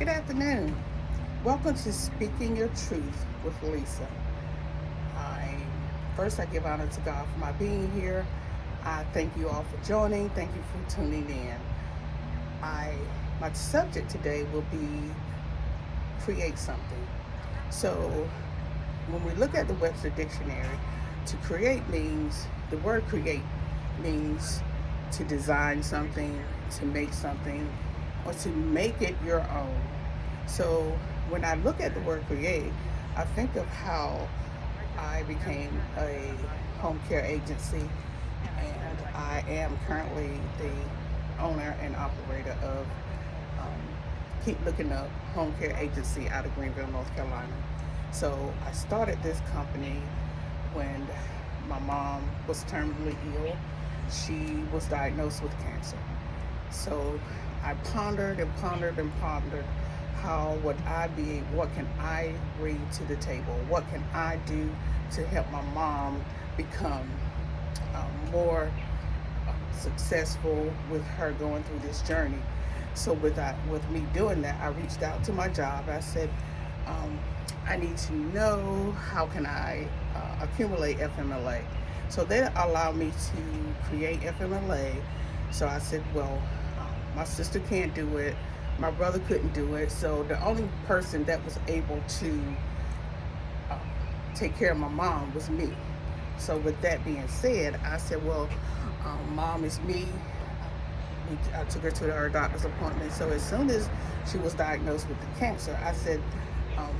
Good afternoon. Welcome to Speaking Your Truth with Lisa. I First I give honor to God for my being here. I thank you all for joining. Thank you for tuning in. I My subject today will be create something. So when we look at the Webster Dictionary, to create means the word create means to design something, to make something, or to make it your own. So when I look at the word create, I think of how I became a home care agency, and I am currently the owner and operator of um, Keep Looking Up Home Care Agency out of Greenville, North Carolina. So I started this company when my mom was terminally ill. She was diagnosed with cancer. So I pondered and pondered and pondered, how would I be, what can I bring to the table? What can I do to help my mom become more successful with her going through this journey? So with me doing that, I reached out to my job. I said, um, I need to know how can I accumulate FMLA. So they allowed me to create FMLA. So I said, well, my sister can't do it. My brother couldn't do it. So the only person that was able to uh, take care of my mom was me. So with that being said, I said, well, mom is me. I took her to her doctor's appointment. So as soon as she was diagnosed with the cancer, I said, um,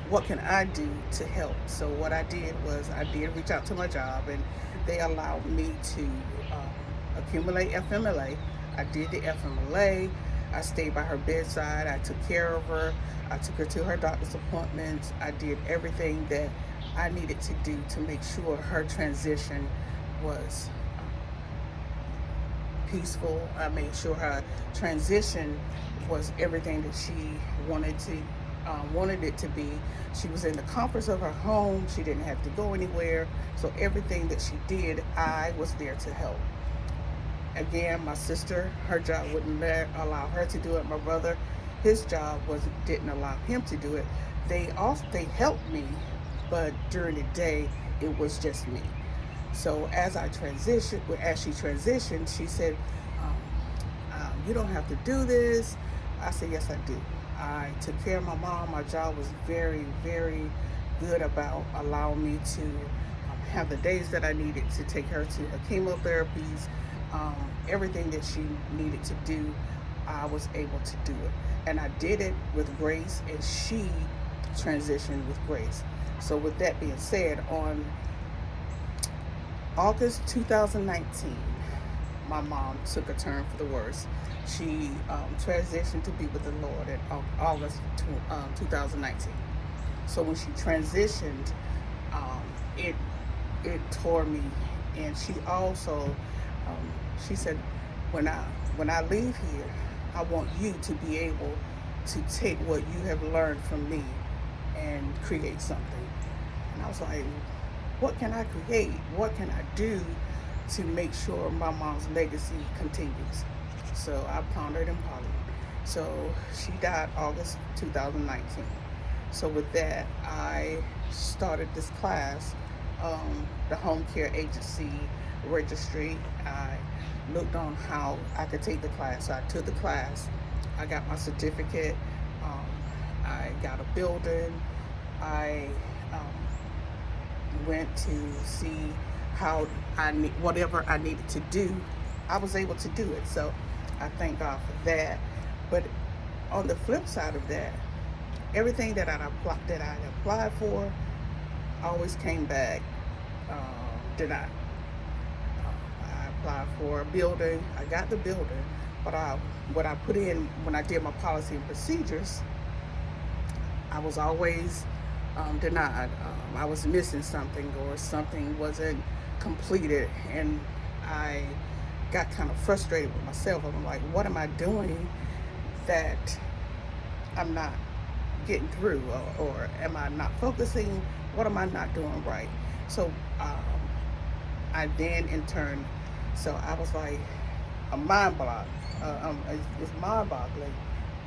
what can I do to help? So what I did was I did reach out to my job, and they allowed me to accumulate FMLA. I did the FMLA. I stayed by her bedside. I took care of her. I took her to her doctor's appointments. I did everything that I needed to do to make sure her transition was peaceful. I made sure her transition was everything that she wanted it to be. She was in the comforts of her home. She didn't have to go anywhere. So everything that she did, I was there to help. Again, my sister, her job wouldn't allow her to do it. My brother, his job didn't allow him to do it. They helped me, but during the day it was just me. So as she transitioned, she said, "You don't have to do this." I said, "Yes, I do." I took care of my mom. My job was very, very good about allowing me to have the days that I needed to take her to her chemotherapies. Everything that she needed to do, I was able to do it. And I did it with grace, and she transitioned with grace. So with that being said, on August 2019, my mom took a turn for the worse. She transitioned to be with the Lord in August 2019. So when she transitioned, um, it it tore me, and she also she said, when I leave here, I want you to be able to take what you have learned from me and create something. And I was like, what can I create? What can I do to make sure my mom's legacy continues? So I pondered and pondered. So she died August 2019. So with that, I started this class, the home care agency registry. I looked on how I could take the class. So I took the class. I got my certificate. Um, I got a building. I went to see how whatever I needed to do, I was able to do it. So I thank God for that. But on the flip side of that, everything that I applied for always came back denied. I applied for a building. I got the building, but what I put in when I did my policy and procedures, I was always denied. I was missing something, or something wasn't completed, and I got kind of frustrated with myself. I'm like, what am I doing that I'm not getting through, or am I not focusing? What am I not doing right? So I then in turn, so I was like, a mind block. It's mind boggling.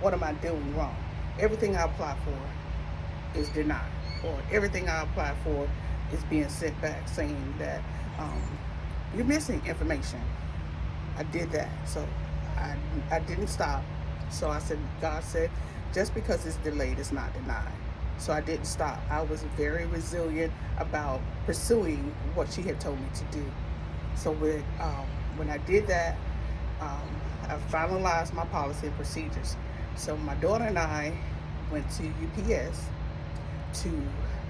What am I doing wrong? everything I apply for is denied, or everything I apply for is being sent back saying that um, you're missing information. I did that. So I didn't stop. So I said, God said, just because it's delayed, it's not denied. So I didn't stop. I was very resilient about pursuing what she had told me to do. So when I did that, um, I finalized my policy and procedures. So my daughter and I went to UPS to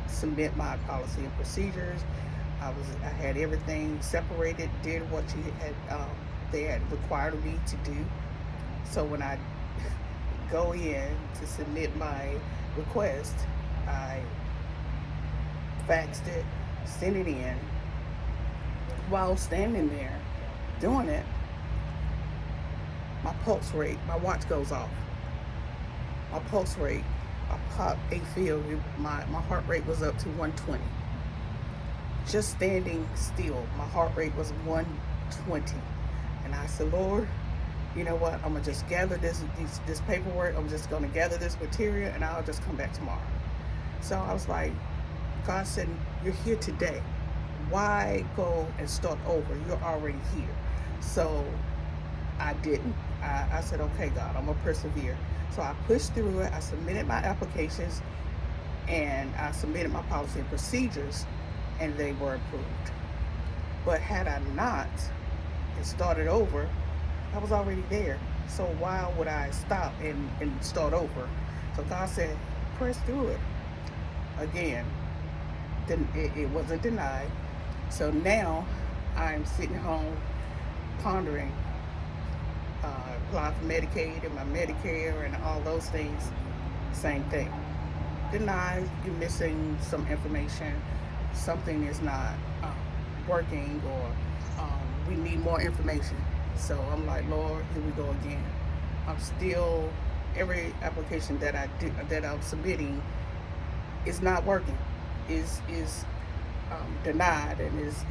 submit my policy and procedures. I had everything separated, did what she had they had required me to do. So when I go in to submit my request, I faxed it, sent it in. While standing there doing it, my pulse rate, my watch goes off. My pulse rate, I popped a feel. My heart rate was up to 120. Just standing still, my heart rate was 120. And I said, Lord, you know what? I'm gonna just gather this paperwork. I'm just gonna gather this material, and I'll just come back tomorrow. So I was like, God said, you're here today. Why go and start over? You're already here. So I didn't. I said, okay, God, I'm gonna persevere. So I pushed through it. I submitted my applications, and I submitted my policy and procedures, and they were approved. But had I not and started over, I was already there. So why would I stop and start over? So God said, press through it. Again, it wasn't denied. So now I'm sitting home pondering, applying for Medicaid and my Medicare and all those things. Same thing. Denied, you're missing some information. Something is not working, or we need more information. So I'm like, Lord, here we go again. I'm still, every application that I'm submitting is not working. Is denied, and is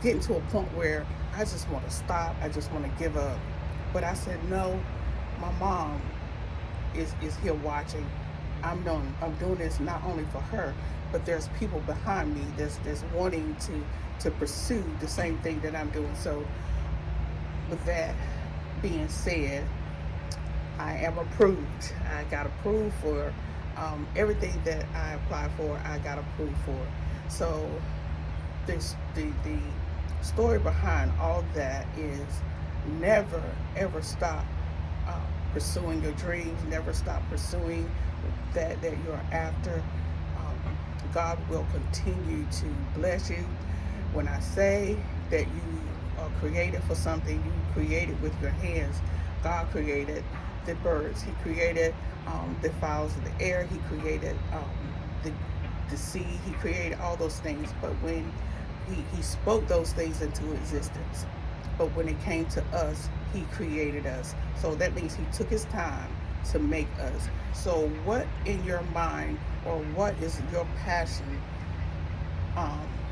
getting to a point where I just want to stop. I just want to give up. But I said, no, my mom is here watching. I'm doing this not only for her, but there's people behind me that's wanting to pursue the same thing that I'm doing. So with that being said, I am approved. I got approved for everything that I applied for. I got approved for. So the story behind all that is never ever stop pursuing your dreams. Never stop pursuing that you're after. God will continue to bless you. When I say that you are created for something, you created with your hands. God created the birds. He created the fowls of the air. He created the sea. He created all those things. But when he spoke those things into existence. But when it came to us, he created us. So that means he took his time to make us. So what in your mind, or what is your passion,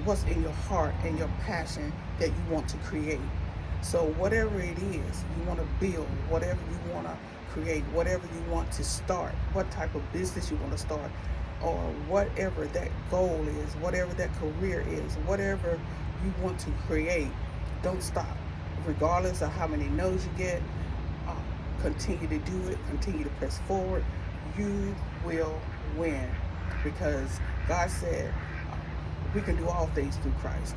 what's in your heart and your passion that you want to create? So whatever it is you want to build, whatever you want to create, whatever you want to start, what type of business you want to start, or whatever that goal is, whatever that career is, whatever you want to create, don't stop. Regardless of how many no's you get, continue to do it, continue to press forward. You will win, because God said we can do all things through Christ.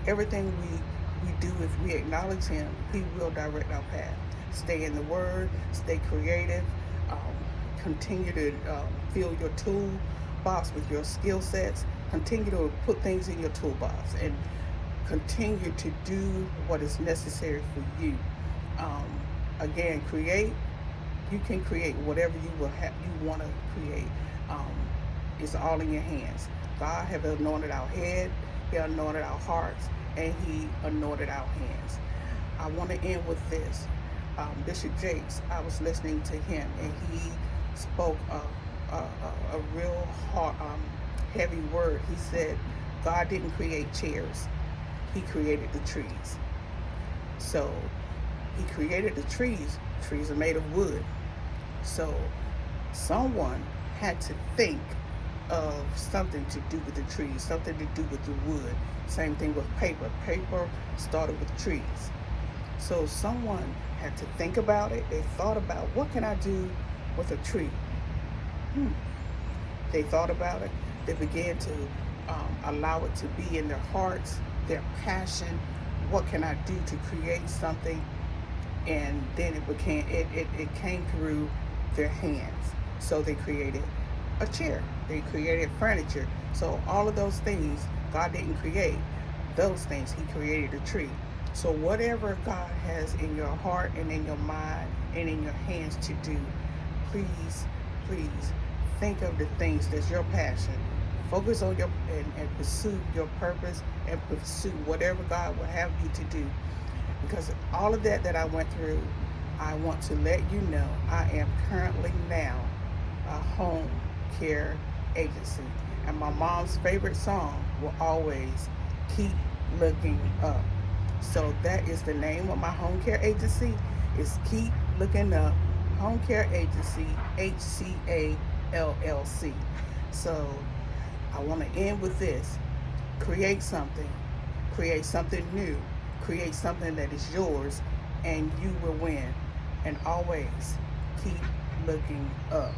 Everything we do, if we acknowledge him, he will direct our path. Stay in the word, stay creative, continue to fill your toolbox with your skill sets, continue to put things in your toolbox, and continue to do what is necessary for you. Again, create. You can create whatever you want to create. It's all in your hands. God have anointed our head, he anointed our hearts, and he anointed our hands. I want to end with this. Bishop Jakes, I was listening to him, and he spoke a real hard, heavy word. He said, God didn't create chairs, he created the trees. So he created the trees. Trees are made of wood. So Someone had to think of something to do with the trees, something to do with the wood. Same thing with paper. Paper started with trees. So someone had to think about it. They thought about, what can I do with a tree? They thought about it. They began to allow it to be in their hearts, their passion. What can I do to create something? And then it came through their hands. So they created a chair. They created furniture. So all of those things God didn't create. Those things He created a tree. So whatever God has in your heart and in your mind and in your hands to do, please, please think of the things that's your passion. Focus on your and pursue your purpose and pursue whatever God will have you to do. Because all of that I went through, I want to let you know I am currently now a home care agency. And my mom's favorite song will always keep looking up. So that is the name of my home care agency. Is Keep Looking Up Home Care Agency, HCA LLC. So I want to end with this. Create something new, create something that is yours, and you will win. And always keep looking up.